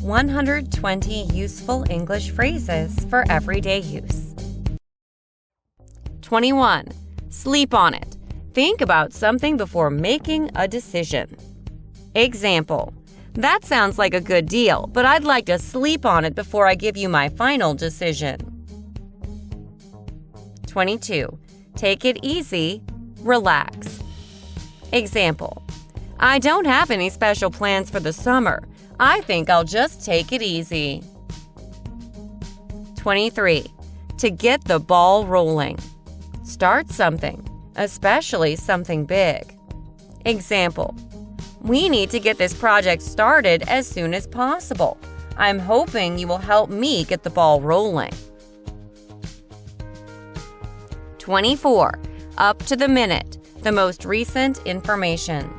120 useful English phrases for everyday use. 21. Sleep on it. Think about something before making a decision. Example: that sounds like a good deal, but I'd like to sleep on it before I give you my final decision. 22. Take it easy. Relax. Example: I don't have any special plans for the summer. I think I'll just take it easy. 23. To get the ball rolling. Start something, especially something big. Example: we need to get this project started as soon as possible. I'm hoping you will help me get the ball rolling. 24. Up to the minute. The most recent information.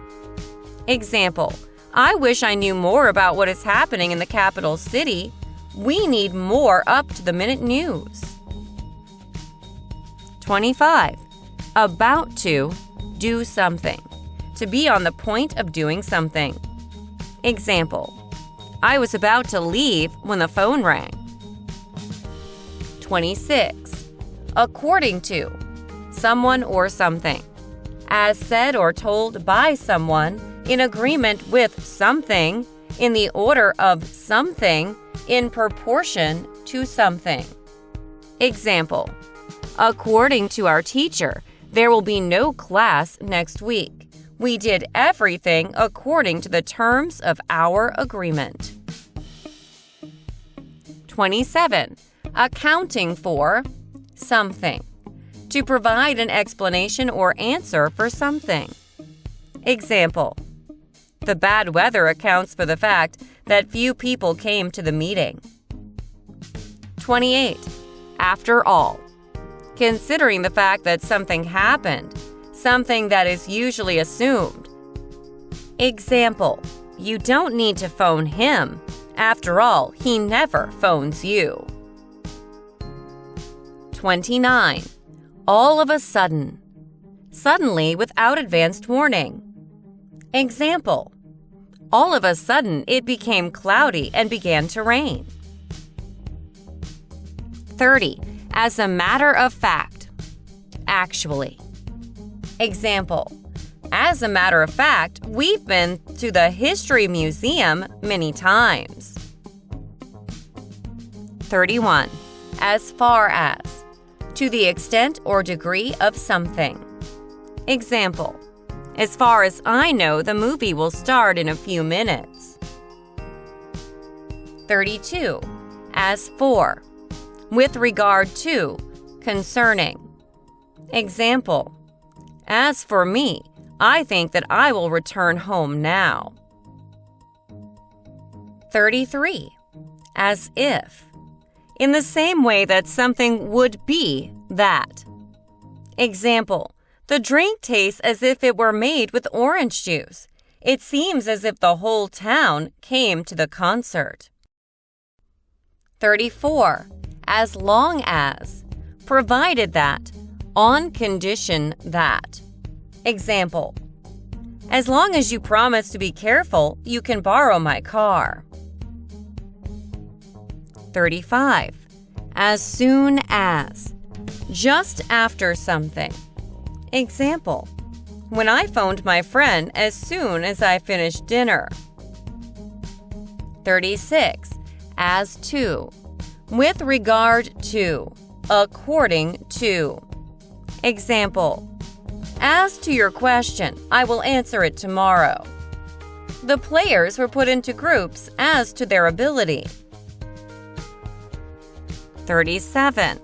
Example: I wish I knew more about what is happening in the capital city. We need more up-to-the-minute news. 25. About to do something. To be on the point of doing something. Example: I was about to leave when the phone rang. 26. According to. Someone or something. As said or told by someone, in agreement with something, in the order of something, in proportion to something. Example: according to our teacher, there will be no class next week. We did everything according to the terms of our agreement. 27. Accounting for something. To provide an explanation or answer for something. Example: the bad weather accounts for the fact that few people came to the meeting. 28. After all. Considering the fact that something happened, something that is usually assumed. Example: you don't need to phone him. After all, he never phones you. 29. All of a sudden. Suddenly without advanced warning. Example: all of a sudden it became cloudy and began to rain. 30. As a matter of fact. Actually. Example: as a matter of fact, we've been to the History Museum many times. 31. As far as. To the extent or degree of something. Example: as far as I know, the movie will start in a few minutes. 32. As for. With regard to. Concerning. Example: as for me, I think that I will return home now. 33. As if. In the same way that something would be that. Example: the drink tastes as if it were made with orange juice. It seems as if the whole town came to the concert. 34. As long as. Provided that. On condition that. Example: as long as you promise to be careful, you can borrow my car. 35. As soon as. Just after something. Example: when I phoned my friend as soon as I finished dinner. 36. As to. With regard to. According to. Example: as to your question, I will answer it tomorrow. The players were put into groups as to their ability. 37.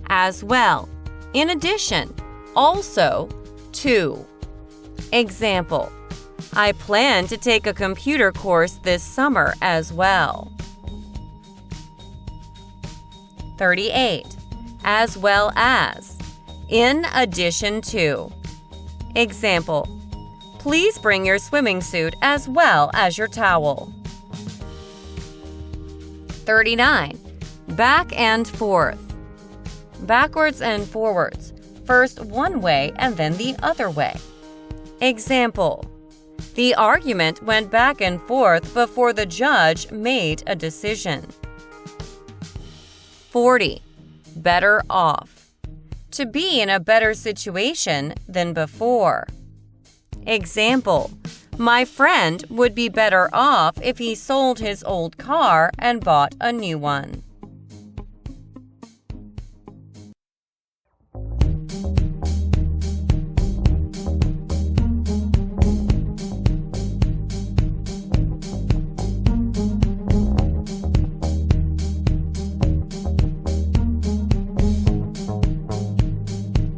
As well. In addition. Also. To. Example: I plan to take a computer course this summer as well. 38. As well as. In addition to. Example: please bring your swimming suit as well as your towel. 39. Back and forth. Backwards and forwards. First one way and then the other way. Example: The argument went back and forth before the judge made a decision. 40. Better off. To be in a better situation than before. Example: my friend would be better off if he sold his old car and bought a new one.